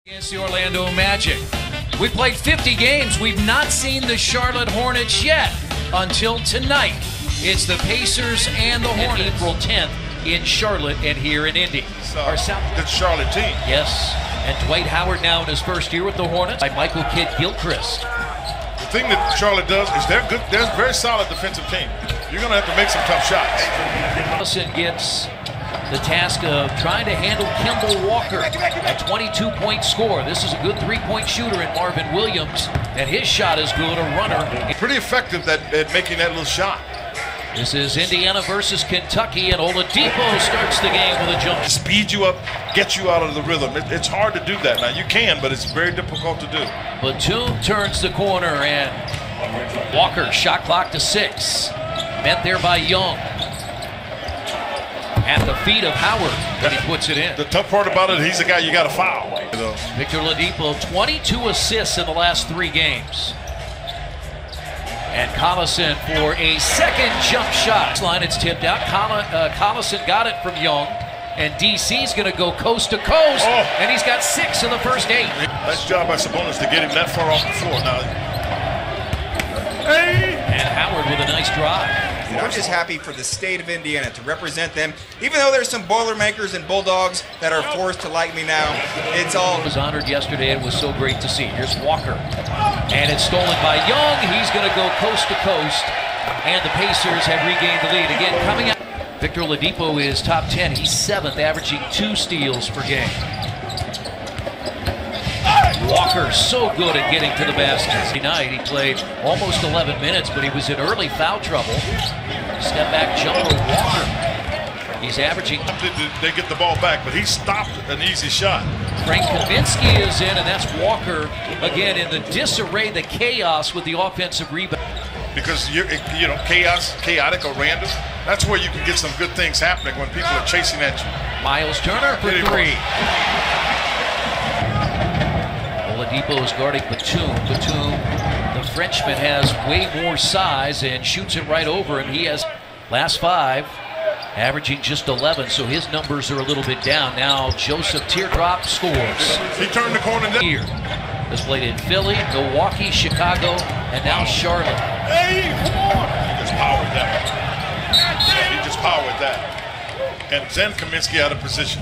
Against the Orlando Magic. We played 50 games. We've not seen the Charlotte Hornets yet until tonight. It's the Pacers and the Hornets. April 10th in Charlotte and here in Indy. Our good Charlotte team. Yes, and Dwight Howard now in his first year with the Hornets by Michael Kidd-Gilchrist. The thing that Charlotte does is they're good. They're a very solid defensive team. You're going to have to make some tough shots. Allison gets the task of trying to handle Kemba Walker, a 22-point score. This is a good three-point shooter in Marvin Williams, and his shot is good, a runner. Pretty effective at making that little shot. This is Indiana versus Kentucky, and Oladipo starts the game with a jump. Speed you up, get you out of the rhythm. It's hard to do that. Now, you can, but it's very difficult to do. Batum turns the corner, and Walker, shot clock to 6. Met there by Young. At the feet of Howard, and he puts it in. The tough part about it, he's the guy you got to foul. Victor Oladipo, 22 assists in the last 3 games. And Collison for a second jump shot. Line, it's tipped out. Collison got it from Young, and DC's going to go coast to coast, and he's got 6 in the first 8. Nice job by Sabonis to get him that far off the floor. Now, and Howard with a nice drive. We're just happy for the state of Indiana to represent them. Even though there's some Boilermakers and Bulldogs that are forced to like me now, it's all... Was honored yesterday and was so great to see. Here's Walker, and it's stolen by Young. He's going to go coast to coast, and the Pacers have regained the lead. Again, coming out. Victor Oladipo is top 10. He's 7th, averaging 2 steals per game. Walker so good at getting to the basket. Tonight he played almost 11 minutes, but he was in early foul trouble. Step back jumper, Walker. He's averaging. They get the ball back, but he stopped an easy shot. Frank Kaminsky is in, and that's Walker again in the disarray, the chaos with the offensive rebound. Because chaotic or random, that's where you can get some good things happening when people are chasing at you. Miles Turner for 3. Oladipo is guarding Batum. Batum, the Frenchman, has way more size and shoots it right over him. He has last 5, averaging just 11, so his numbers are a little bit down. Now Joseph Teardrop scores. He turned the corner here. Has played in Philly, Milwaukee, Chicago, and now Charlotte. Hey, come on! He just powered that. He just powered that. And Zen Kaminsky out of position.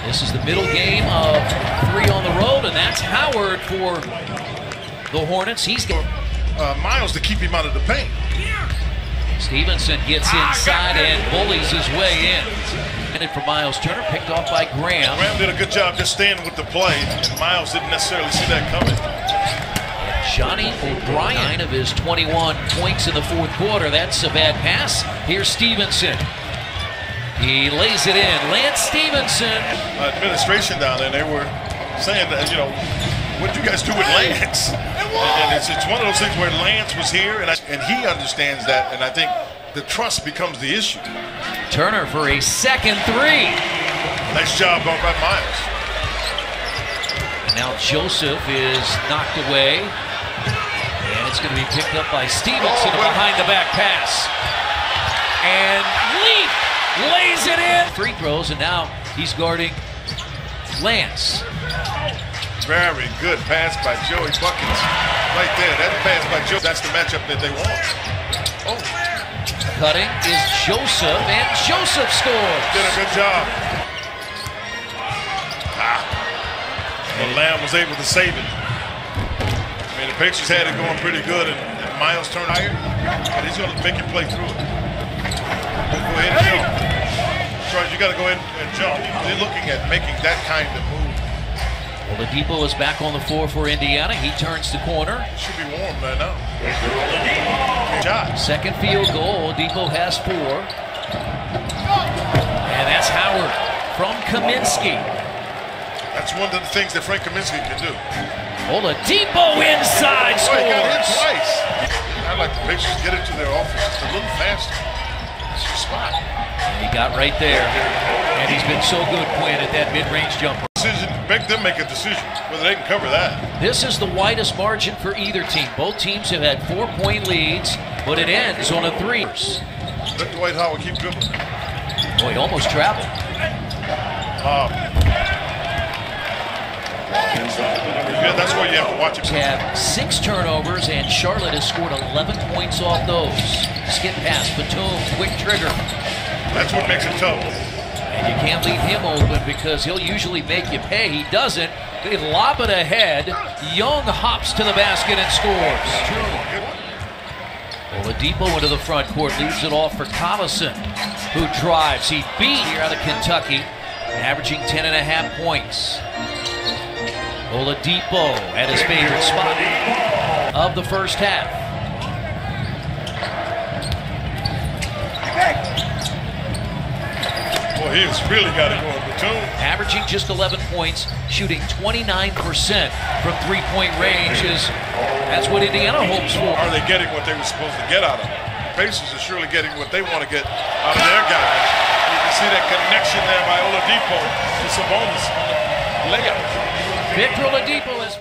This is the middle game of 3 on the road, and that's Howard for the Hornets. He's got Miles to keep him out of the paint. Stevenson gets inside and bullies his way in. And for Miles Turner, picked off by Graham. Graham did a good job just staying with the play, and Miles didn't necessarily see that coming. Johnny O'Brien, 9 of his 21 points in the 4th quarter. That's a bad pass. Here's Stevenson. He lays it in. Lance Stevenson. Administration down there, they were saying that, what did you guys do with Lance? And it's one of those things where Lance was here, and he understands that, and I think the trust becomes the issue. Turner for a second 3. Nice job by Miles. And now Joseph is knocked away, and it's going to be picked up by Stevenson behind the back pass. And Leaf lays it in. Free throws, and now he's guarding Lance. Very good pass by Joey Buckets. Right there, that pass by Joe, that's the matchup that they want. Cutting is Joseph, and Joseph scores. Did a good job. And Lamb was able to save it. I mean, the Pacers had it going pretty good, and Miles turned iron, and he's going to make you play through it. Go ahead and jump. Charles, you got to go ahead and jump. They're looking at making that kind of move. Oladipo is back on the floor for Indiana. He turns the corner. It should be warm right now. Shot. Second field goal. Oladipo has 4. And that's Howard from Kaminsky. That's one of the things that Frank Kaminsky can do. Oladipo inside scores. He got hit twice. I'd like the Pacers to get it to their offense just a little faster. It's your spot. And he got right there. And he's been so good, Quinn, at that mid-range jumper. Make them make a decision whether they can cover that. This is the widest margin for either team. Both teams have had 4-point leads, but it ends on a 3. Let Dwight Howard keep dribbling. Oh, he almost traveled. Yeah, that's where you have to watch it. Have 6 turnovers, and Charlotte has scored 11 points off those. Skip pass, Batum, quick trigger. That's what makes it tough. And you can't leave him open because he'll usually make you pay. He doesn't. They lob it ahead. Young hops to the basket and scores. Oladipo into the front court, leaves it off for Collison, who drives. He beat here out of Kentucky, averaging 10.5 points. Oladipo at his favorite spot of the first half. Well, he's really got to go with Batum. Averaging just 11 points, shooting 29% from three-point range. That's what Indiana hopes for. Are they getting what they were supposed to get out of it? The Pacers are surely getting what they want to get out of their guys. You can see that connection there by Oladipo to Sabonis on the layup. Victor Oladipo is